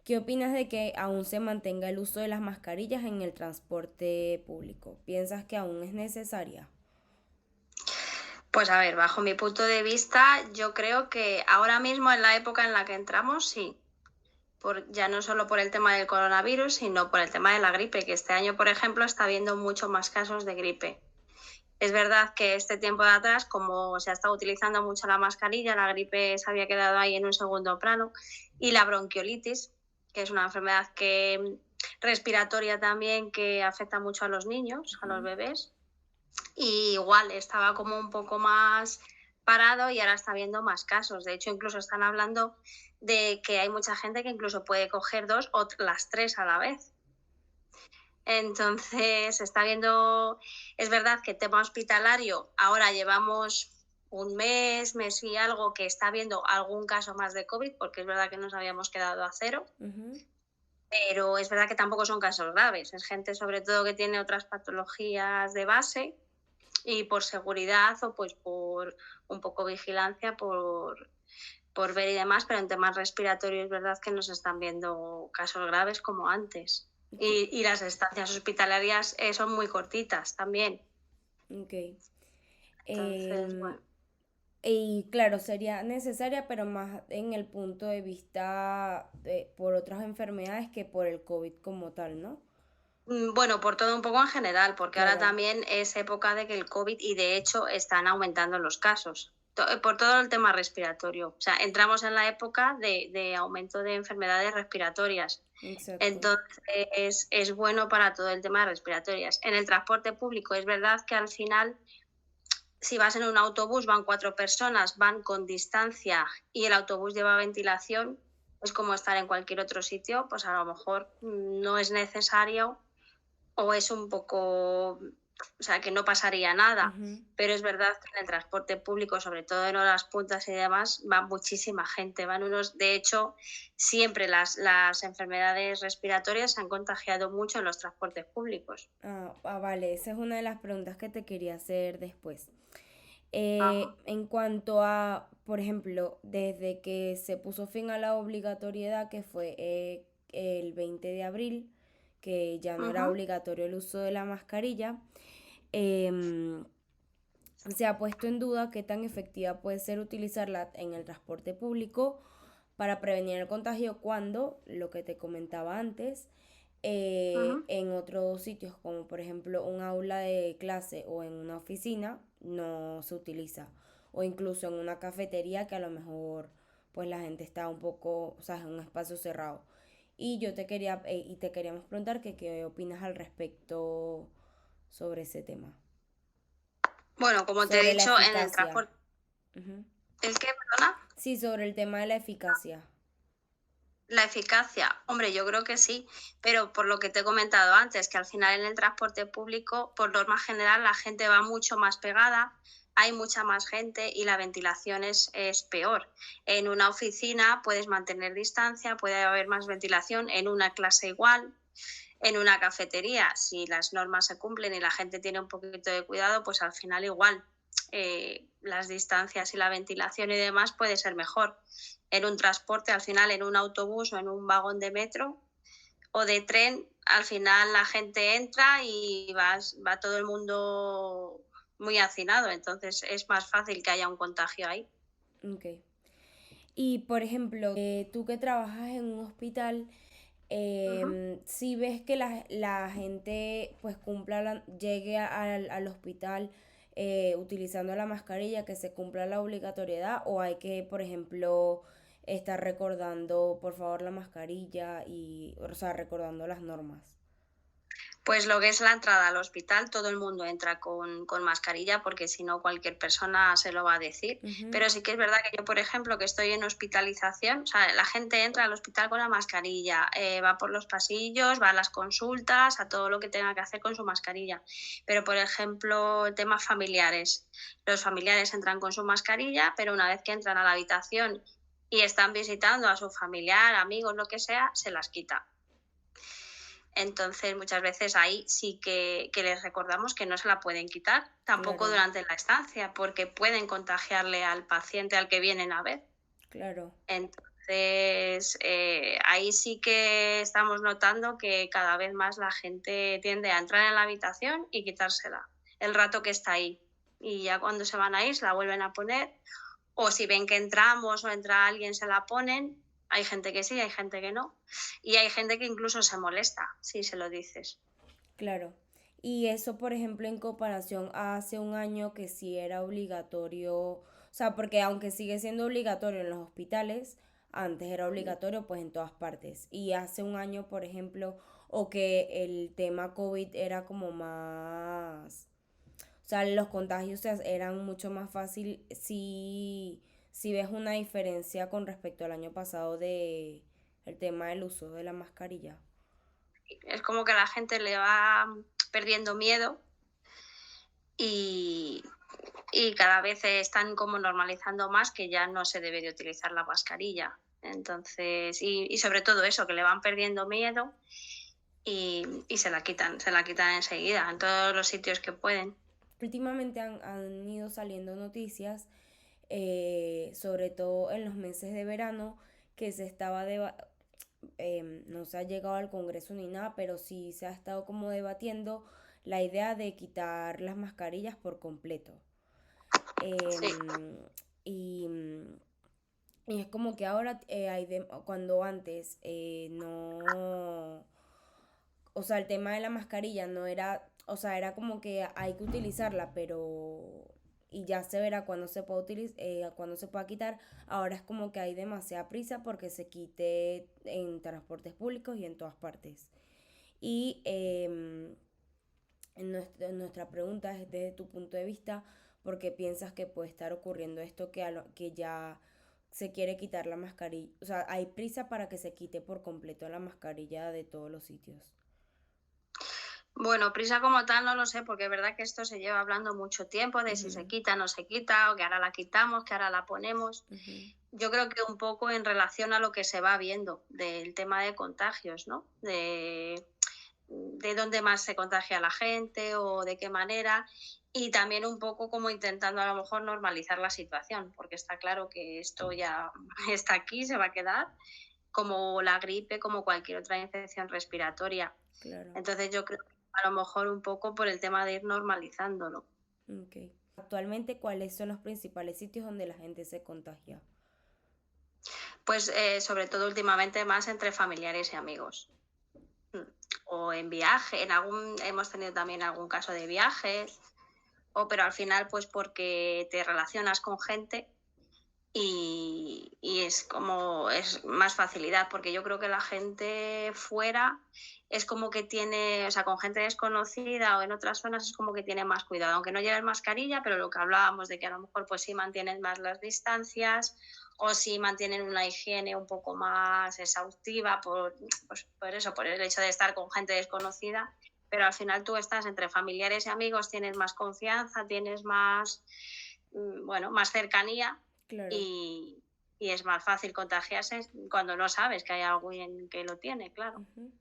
¿Qué opinas de que aún se mantenga el uso de las mascarillas en el transporte público? ¿Piensas que aún es necesaria? Pues a ver, bajo mi punto de vista, yo creo que ahora mismo en la época en la que entramos, sí. Ya no solo por el tema del coronavirus, sino por el tema de la gripe, que este año, por ejemplo, está habiendo mucho más casos de gripe. Es verdad que este tiempo de atrás, como se ha estado utilizando mucho la mascarilla, la gripe se había quedado ahí en un segundo plano, y la bronquiolitis, que es una enfermedad respiratoria también que afecta mucho a los niños, a los Ujú. bebés, y igual estaba como un poco más parado y ahora está habiendo más casos. De hecho, incluso están hablando de que hay mucha gente que incluso puede coger dos o las tres a la vez. Entonces, está viendo, es verdad que el tema hospitalario, ahora llevamos un mes y algo que está habiendo algún caso más de COVID, porque es verdad que nos habíamos quedado a cero, Ujú. pero es verdad que tampoco son casos graves. Es gente sobre todo que tiene otras patologías de base y por seguridad o pues por un poco vigilancia, por ver y demás, pero en temas respiratorios es verdad que nos están viendo casos graves como antes. Ok, Y las estancias hospitalarias son muy cortitas también. ok. Entonces, Em, bueno. y claro, sería necesaria, pero más en el punto de vista por otras enfermedades que por el COVID como tal, ¿no? Bueno, por todo un poco en general, porque ahora Claro. también es época de que el COVID y de hecho están aumentando los casos. Por todo el tema respiratorio. O sea, entramos en la época de aumento de enfermedades respiratorias. Exacto. Entonces, es bueno para todo el tema de respiratorias. En el transporte público es verdad que al final, si vas en un autobús, van 4 personas, van con distancia y el autobús lleva ventilación, es como estar en cualquier otro sitio, pues a lo mejor no es necesario o es un poco, o sea, que no pasaría nada. Ujú. Pero es verdad que en el transporte público, sobre todo en horas puntas y demás, va muchísima gente. Van unos, de hecho, siempre las enfermedades respiratorias se han contagiado mucho en los transportes públicos. Vale, esa es una de las preguntas que te quería hacer después. Ajá. En cuanto a, por ejemplo, desde que se puso fin a la obligatoriedad, que fue el 20 de abril, que ya no era Ujú. obligatorio el uso de la mascarilla, em, se ha puesto en duda qué tan efectiva puede ser utilizarla en el transporte público para prevenir el contagio cuando, lo que te comentaba antes, Ujú. en otros sitios como por ejemplo un aula de clase o en una oficina no se utiliza, o incluso en una cafetería que a lo mejor pues la gente está un poco, o sea, en un espacio cerrado. Y yo te quería y te queríamos preguntar que qué opinas al respecto sobre ese tema, Bueno, como te he sobre la dicho, en el eficacia. transporte... Ujú. ¿El qué, perdona? Sí, sobre el tema de la eficacia. La eficacia, hombre, yo creo que sí, pero por lo que te he comentado antes, que al final en el transporte público, por norma general, la gente va mucho más pegada, hay mucha más gente y la ventilación es peor. En una oficina puedes mantener distancia, puede haber más ventilación, en una clase igual, en una cafetería, si las normas se cumplen y la gente tiene un poquito de cuidado, pues al final igual las distancias y la ventilación y demás puede ser mejor. En un transporte, al final, en un autobús o en un vagón de metro o de tren, al final la gente entra y va todo el mundo muy hacinado, entonces es más fácil que haya un contagio ahí. Ok. Y por ejemplo, tú que trabajas en un hospital, Ujú. si ves que la gente pues llegue al hospital utilizando la mascarilla, que se cumpla la obligatoriedad, o hay que, por ejemplo, estar recordando por favor la mascarilla y, o sea, recordando las normas. Pues lo que es la entrada al hospital, todo el mundo entra con mascarilla porque si no cualquier persona se lo va a decir. Ujú. Pero sí que es verdad que yo, por ejemplo, que estoy en hospitalización, o sea, la gente entra al hospital con la mascarilla, va por los pasillos, va a las consultas, a todo lo que tenga que hacer con su mascarilla. Pero, por ejemplo, temas familiares. Los familiares entran con su mascarilla, pero una vez que entran a la habitación y están visitando a su familiar, amigos, lo que sea, se las quita. Entonces, muchas veces ahí sí que les recordamos que no se la pueden quitar, tampoco Claro, durante la estancia, porque pueden contagiarle al paciente al que vienen a ver. claro. Entonces, ahí sí que estamos notando que cada vez más la gente tiende a entrar en la habitación y quitársela el rato que está ahí. Y ya cuando se van a ir, se la vuelven a poner. O si ven que entramos o entra alguien, se la ponen. Hay gente que sí, hay gente que no. Y hay gente que incluso se molesta si se lo dices. Claro. Y eso, por ejemplo, en comparación a hace un año que sí era obligatorio, o sea, porque aunque sigue siendo obligatorio en los hospitales, antes era obligatorio pues en todas partes. Y hace un año, por ejemplo, o que el tema COVID era como más, o sea, los contagios eran mucho más fácil si ves una diferencia con respecto al año pasado de el tema del uso de la mascarilla. Es como que la gente le va perdiendo miedo y, y cada vez están como normalizando más que ya no se debe de utilizar la mascarilla. Entonces, y sobre todo eso, que le van perdiendo miedo y se la quitan enseguida, en todos los sitios que pueden. Últimamente han ido saliendo noticias, sobre todo en los meses de verano, que no se ha llegado al Congreso ni nada, pero sí se ha estado como debatiendo la idea de quitar las mascarillas por completo. Sí. Em, y, y es como que ahora cuando antes no, o sea, el tema de la mascarilla no era, o sea, era como que hay que utilizarla, pero y ya se verá cuando se pueda cuando se pueda quitar. Ahora es como que hay demasiada prisa porque se quite en transportes públicos y en todas partes. Y nuestra pregunta es desde tu punto de vista, ¿por qué piensas que puede estar ocurriendo esto que ya se quiere quitar la mascarilla? O sea, hay prisa para que se quite por completo la mascarilla de todos los sitios. Bueno, prisa como tal no lo sé, porque es verdad que esto se lleva hablando mucho tiempo de si se Ujú, quita, no se quita, o que ahora la quitamos, que ahora la ponemos. ujú. Yo creo que un poco en relación a lo que se va viendo del tema de contagios, ¿no? De dónde más se contagia la gente o de qué manera. Y también un poco como intentando a lo mejor normalizar la situación, porque está claro que esto ya está aquí, se va a quedar, como la gripe, como cualquier otra infección respiratoria. Claro. Entonces yo creo que a lo mejor un poco por el tema de ir normalizándolo. Ok. Actualmente, ¿cuáles son los principales sitios donde la gente se contagia? Pues sobre todo últimamente más entre familiares y amigos. Mm. O en viaje, hemos tenido también algún caso de viajes, pero al final pues porque te relacionas con gente y es más facilidad, porque yo creo que la gente fuera es como que tiene, o sea, con gente desconocida o en otras zonas es como que tiene más cuidado, aunque no lleves mascarilla, pero lo que hablábamos de que a lo mejor pues sí mantienen más las distancias o sí mantienen una higiene un poco más exhaustiva por eso, por el hecho de estar con gente desconocida, pero al final tú estás entre familiares y amigos, tienes más confianza, tienes más, bueno, más cercanía Claro. y, y es más fácil contagiarse cuando no sabes que hay alguien que lo tiene, claro. Ujú.